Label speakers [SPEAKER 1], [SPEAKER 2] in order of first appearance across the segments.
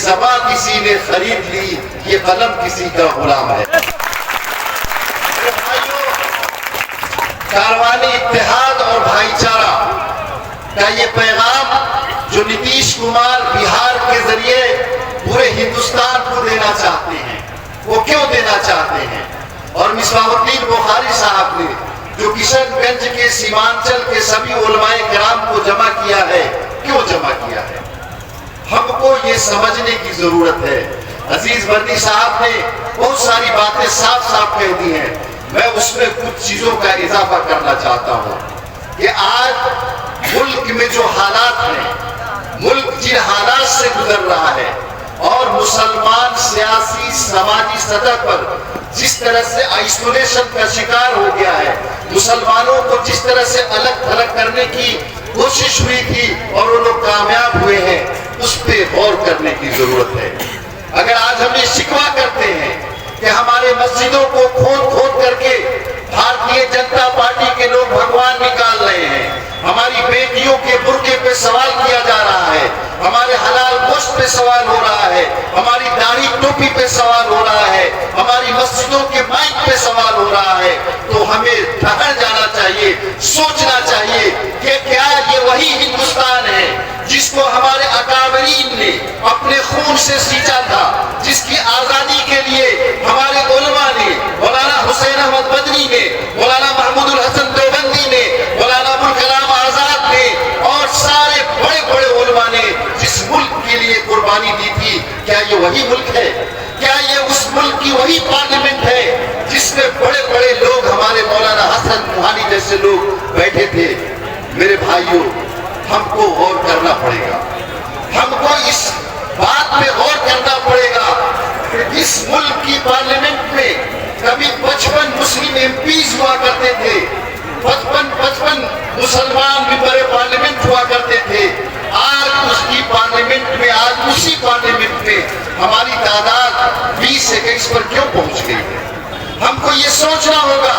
[SPEAKER 1] ज़बां किसी ने खरीद ली, ये कलम किसी का गुलाम है। कारवानी इत्तेहाद और भाईचारा का ये पैगाम जो नीतीश कुमार बिहार के जरिए पूरे हिंदुस्तान को देना चाहते हैं, वो क्यों देना चाहते हैं? और मिसबाहुद्दीन बुखारी साहब ने जो किशनगंज के सीमांचल के सभी उलमाए किराम को जमा किया है, क्यों जमा किया है? हमको ये समझने की जरूरत है। अजीज बर्दी साहब ने बहुत सारी बातें साफ साफ कह दी हैं, मैं उसमें कुछ चीजों का इजाफा करना चाहता हूं कि आज मुल्क में जो हालात हैं, मुल्क जिन हालात से गुजर रहा है और मुसलमान सियासी समाजी सतह पर जिस तरह से आइसोलेशन का शिकार हो गया है, मुसलमानों को जिस तरह से अलग थलग करने की कोशिश हुई थी और वो लोग कामयाब हुए हैं, उस पर गौर करने की जरूरत है। अगर आज हम ये शिकवा करते हैं कि हमारे मस्जिदों को खोद खोद करके भारतीय जनता पार्टी के लोग भगवान निकाल रहे हैं, हमारी बेटियों के बुर्के पे सवाल किया जा रहा है, हमारे हलाल गोश्त पे सवाल हो रहा है, हमारी दाढ़ी टोपी पे सवाल हो रहा है, हमारी मस्जिदों के माइक पे सवाल हो रहा है, तो हमें ठहर जाना चाहिए, सोचना चाहिए कि क्या ये वही हिंदुस्तान है जिसको हमारे अकाबरीन ने अपने खून से सींचा था, जिसकी आजादी के लिए हमारे उलमा ने, मौलाना हुसैन अहमद बदरी ने, मौलाना महमूदुल हसन देवबंदी ने, मौलाना अबुल कलाम आजाद ने और सारे बड़े बड़े उलमा ने जिस मुल्क के लिए कुर्बानी दी थी, क्या ये वही मुल्क है? क्या ये उस मुल्क की वही पार्लियामेंट है जिसमें बड़े बड़े लोग, हमारे मौलाना हसन रुहानी जैसे लोग बैठे थे? मेरे भाइयों, हमको गौर करना पड़ेगा, हमको इस बात पे गौर करना पड़ेगा कि इस मुल्क की पार्लियामेंट में कभी 55 मुस्लिम एमपीज हुआ करते थे, 55 मुसलमान मेंबर पार्लियामेंट हुआ करते थे। आज उसकी पार्लियामेंट में, आज उसी पार्लियामेंट में हमारी तादाद 20-21 पर क्यों पहुंच गई है? हमको ये सोचना होगा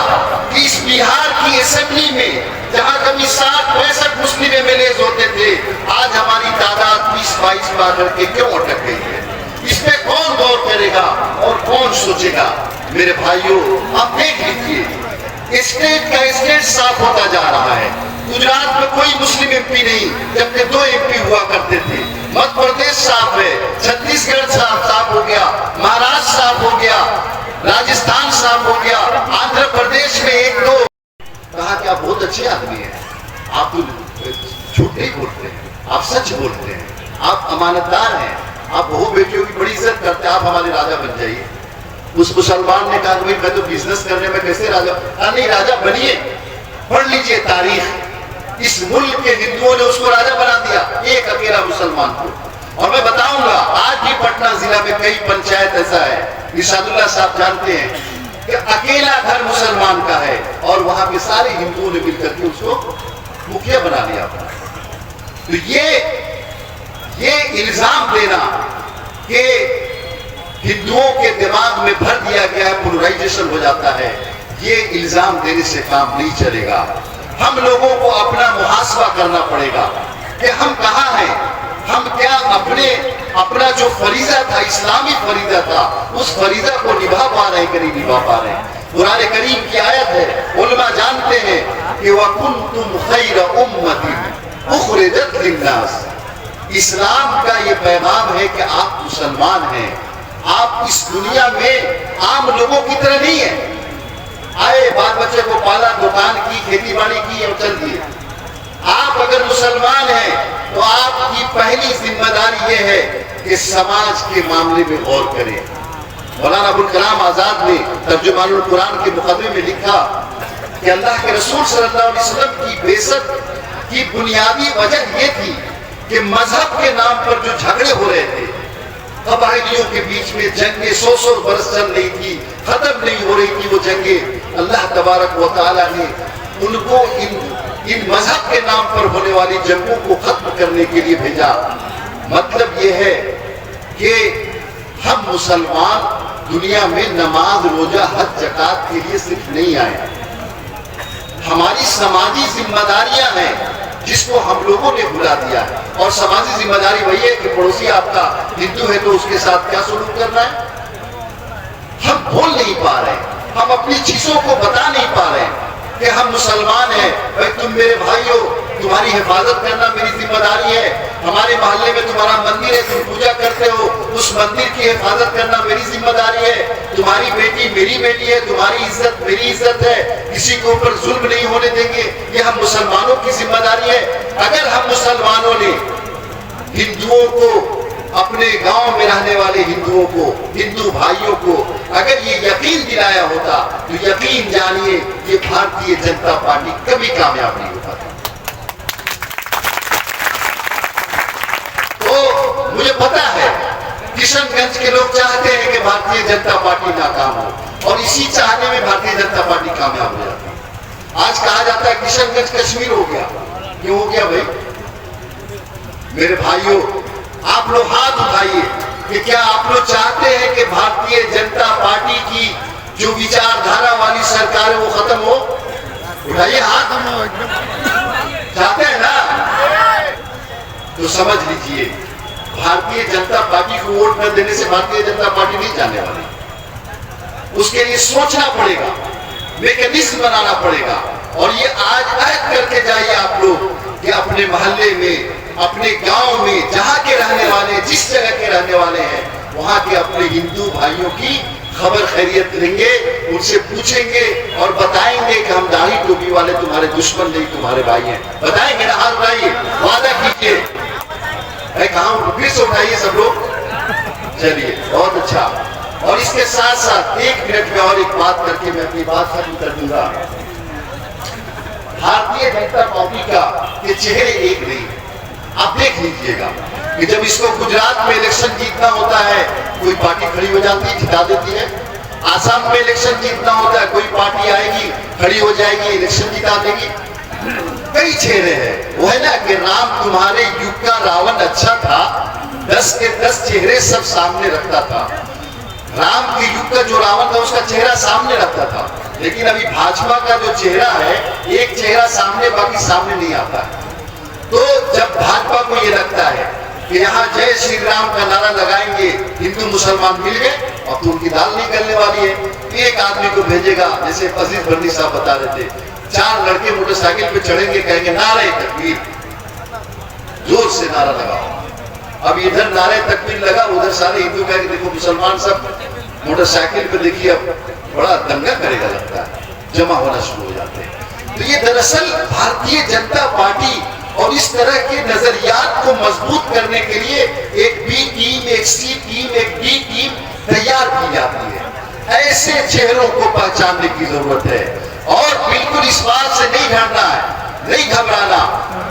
[SPEAKER 1] कि इस बिहार की असेंबली में जहां कभी 60-65 मुस्लिम एमएलए होते थे, आज हमारी तादाद 20-22 पर के क्यों अटक गई है? इस पे कौन गौर करेगा और कौन सोचेगा? मेरे भाइयों, आप देख लीजिए, स्टेट का स्टेट साफ होता जा रहा है। गुजरात में कोई मुस्लिम एमपी नहीं, जबकि 2 एमपी हुआ करते थे। मध्य प्रदेश साफ है, छत्तीसगढ़ साफ हो गया, महाराष्ट्र साफ हो गया, राजस्थान साफ हो गया, आंध्र प्रदेश में 1-2। कहा कि आप बहुत अच्छे आदमी हैं, आप तो झूठ नहीं बोलते हैं, आप सच बोलते हैं, आप अमानतदार हैं, आप बहू बेटियों की बड़ी इज्जत करते हैं, आप हमारे राजा बन जाइए। उस मुसलमान ने कहा कि मैं तो बिजनेस करने में कैसे राजा? नहीं, राजा बनिए, पढ़ लीजिए तारीख, इस मुल्क के हिंदुओं ने उसको राजा बना दिया, एक अकेला मुसलमान को। और मैं बताऊंगा, आज भी पटना जिला में कई पंचायत ऐसा है, निशादुल्लाह साहब जानते हैं कि अकेला घर मुसलमान का है और वहां के सारे हिंदुओं ने मिलकर के उसको मुखिया बना लिया। तो ये इल्जाम देना कि हिंदुओं के दिमाग में भर दिया गया है, पोलराइजेशन हो जाता है, ये इल्जाम देने से काम नहीं चलेगा। हम लोगों को अपना मुहासबा करना पड़ेगा कि हम कहाँ हैं, हम क्या अपना जो फरीजा था, इस्लामी फरीजा था, उस फरीजा को निभा पा रहे हैं कि नहीं निभा पा रहे हैं? कुरान करीम की आयत है, उलमा जानते हैं कि वकुंतुम खैर उम्मतिन उखरिजत लिन्नास। इस्लाम का ये पैगाम है कि आप मुसलमान हैं, आप इस दुनिया में आम लोगों की तरह नहीं है। आए, बाल बच्चे को पाला, दुकान की, खेती बाड़ी की और चल दिए। आप अगर मुसलमान हैं तो आपकी पहली जिम्मेदारी यह है कि समाज के मामले में गौर करें। मौलाना अबुल कलाम आजाद ने तर्जुमानुल कुरान के मुकदमे में लिखा कि अल्लाह के रसूल सल्लल्लाहु अलैहि वसल्लम की बेइज्जत की बुनियादी वजह यह थी कि मजहब के नाम पर जो झगड़े हो रहे थे, कबाइलियों के बीच में जंगें 100 बरस चल रही थी, खत्म नहीं हो रही थी वो जंगें, अल्लाह तबारक व तआला ने उनको इन मजहब के नाम पर होने वाली जंगों को खत्म करने के लिए भेजा। मतलब ये है कि हम मुसलमान दुनिया में नमाज, रोजा, हज, ज़कात के लिए सिर्फ नहीं आए, हमारी समाजी जिम्मेदारियां हैं जिसको हम लोगों ने भुला दिया है। और समाजी जिम्मेदारी वही है कि पड़ोसी आपका हिंदू है तो उसके साथ क्या सलूक करना है। हम बोल नहीं पा रहे, हम अपनी चीजों को बता नहीं पा रहे कि हम मुसलमान हैं। भाई तुम मेरे भाई हो, तुम्हारी हिफाजत करना मेरी जिम्मेदारी है। हमारे मोहल्ले में तुम्हारा मंदिर है, तुम पूजा करते हो, उस मंदिर की हिफाजत करना मेरी जिम्मेदारी है। तुम्हारी बेटी मेरी बेटी है, तुम्हारी इज्जत मेरी इज्जत है, किसी के ऊपर जुल्म नहीं होने देंगे। ये हम मुसलमानों की जिम्मेदारी है। अगर हम मुसलमानों ने हिंदुओं को, अपने गांव में रहने वाले हिंदुओं को, हिंदू भाइयों को अगर ये यकीन दिलाया होता तो यकीन जानिए ये भारतीय जनता पार्टी कभी कामयाब नहीं हो पाती। तो मुझे पता है किशनगंज के लोग चाहते हैं कि भारतीय जनता पार्टी नाकाम हो, और इसी चाहने में भारतीय जनता पार्टी कामयाब हो जाती है। आज कहा जाता है किशनगंज कश्मीर हो गया। क्यों हो गया भाई? मेरे भाइयों, आप लोग हाथ उठाइए कि क्या आप लोग चाहते हैं कि भारतीय जनता पार्टी की जो विचारधारा वाली सरकार है वो खत्म हो? उठाइए हाथ। चाहते हैं ना? तो समझ लीजिए भारतीय जनता पार्टी को वोट न देने से भारतीय जनता पार्टी नहीं जाने वाली। उसके लिए सोचना पड़ेगा, मैकेनिज्म बनाना पड़ेगा। और ये आज अहद करके जाइए आप लोग कि अपने मोहल्ले में, अपने गांव में, जहां के रहने वाले, जिस जगह के रहने वाले हैं, वहां के अपने हिंदू भाइयों की खबर खैरियत लेंगे, उनसे पूछेंगे और बताएंगे कि हम दाढ़ी टोपी वाले तुम्हारे दुश्मन नहीं, तुम्हारे भाई हैं। बताएंगे ना? हाथ उठाइए, वादा कीजिए। कहा फिर से उठाइए सब लोग। चलिए, बहुत अच्छा। और इसके साथ साथ 1 मिनट में और एक बात करके मैं अपनी बात खत्म कर दूंगा। भारतीय जनता पार्टी का ये चेहरे एक नहीं। आप देख लीजिएगा कि जब इसको गुजरात में इलेक्शन जीतना होता है कोई पार्टी खड़ी हो जाती है, जिता देती है। आसाम में इलेक्शन जीतना होता है कोई पार्टी आएगी, खड़ी हो जाएगी, इलेक्शन जिता देगी। कई चेहरे हैं। वो है ना कि राम तुम्हारे युग का रावण अच्छा था, 10 के 10 चेहरे सब सामने रखता था। राम के युग का जो रावण था उसका चेहरा सामने रखता था, लेकिन अभी भाजपा का जो चेहरा है, एक चेहरा सामने, बाकी सामने नहीं आता है। तो जब भाजपा को ये लगता है कि यहाँ जय श्री राम का नारा लगाएंगे, हिंदू मुसलमान मिल गए, और तो उनकी दाल निकलने वाली है। एक आदमी को भेजेगा, जैसे अजीज बर्नी साहब बता रहे थे, 4 लड़के मोटरसाइकिल पे चढ़ेंगे, कहेंगे नारे तकबीर, जोर से नारा लगाओ। अब इधर नारे तकबीर लगा, उधर सारे हिंदू कहेंगे देखो मुसलमान सब मोटरसाइकिल पे, देखिए अब बड़ा दंगा करेगा, लगता है जमा होना शुरू हो जाते हैं। तो ये दरअसल भारतीय जनता पार्टी और इस तरह के नजरियात को मजबूत करने के लिए एक बी टीम, एक सी टीम, एक डी टीम तैयार की जाती है। ऐसे चेहरों को पहचानने की जरूरत है और बिल्कुल इस बात से नहीं डरना है, नहीं घबराना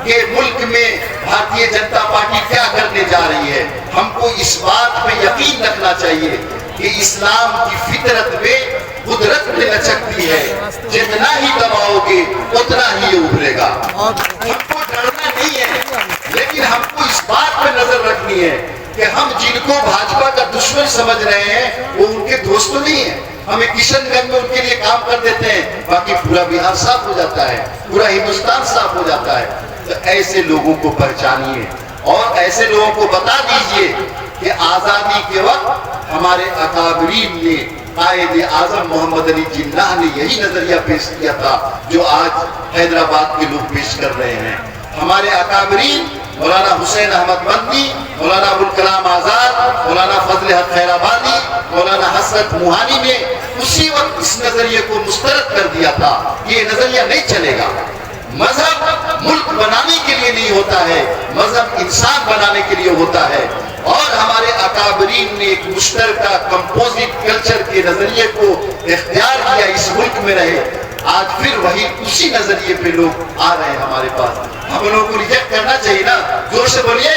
[SPEAKER 1] कि मुल्क में भारतीय जनता पार्टी क्या करने जा रही है। हमको इस बात पे यकीन रखना चाहिए कि इस्लाम की फितरत में कुदरत में लचकती है, जितना ही दबाओगे उतना ही उभरेगा। हमको डरना नहीं है, लेकिन हमको इस बात पे नजर रखनी है कि हम जिनको भाजपा का दुश्मन समझ रहे हैं वो उनके दोस्त तो नहीं है। हमें किशनगंज में उनके लिए काम कर देते हैं, बाकी पूरा बिहार साफ हो जाता है, पूरा हिंदुस्तान साफ हो जाता है। तो ऐसे लोगों को पहचानिए और ऐसे लोगों को बता दीजिए कि आजादी के वक्त हमारे अकाबरीन ने, कायदे आजम मोहम्मद अली जिन्नाह ने यही नजरिया पेश किया था जो आज हैदराबाद के लोग पेश कर रहे हैं। हमारे अकाबरीन मौलाना हुसैन अहमद बंदी, मौलाना अबुल कलाम आजाद, मौलाना फजल हक खैराबादी, मौलाना हसरत मुहानी ने उसी वक्त इस नजरिए को मुस्तरद कर दिया था कि ये नजरिया नहीं चलेगा। मजहब मुल्क बनाने के लिए नहीं होता है, मजहब इंसान बनाने के लिए होता है। और हमारे अकाबरीन ने एक मुश्तरका कंपोजिट कल्चर के नजरिए को इख्तियार किया, इस मुल्क में रहे। आज फिर वही उसी नजरिए पे लोग आ रहे हैं हमारे पास। हम लोगों को रिजेक्ट करना चाहिए ना? जोर से बोलिए,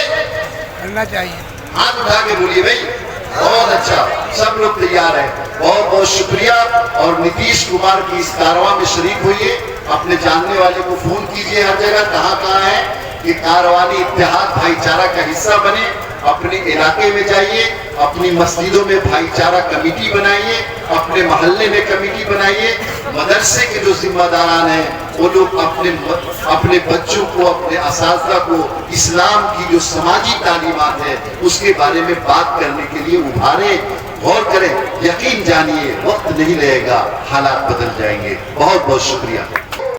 [SPEAKER 2] करना चाहिए।
[SPEAKER 1] हाथ उठा के बोलिए भाई। बहुत अच्छा, सब लोग तैयार हैं। बहुत बहुत शुक्रिया। और नीतीश कुमार की इस कारवां में शरीक होइए, अपने जानने वाले को फोन कीजिए हर जगह कहाँ कहाँ है कि कारवानी इत्तेहाद भाईचारा का हिस्सा बने। अपने इलाके में जाइए, अपनी मस्जिदों में भाईचारा कमेटी बनाइए, अपने मोहल्ले में कमेटी बनाइए। मदरसे के जो जिम्मेदारान हैं वो लोग अपने बच्चों को, अपने असातिज़ा को इस्लाम की जो समाजी तालीमात है उसके बारे में बात करने के लिए उभारें, गौर करें। यकीन जानिए, वक्त नहीं लगेगा, हालात बदल जाएंगे। बहुत बहुत शुक्रिया।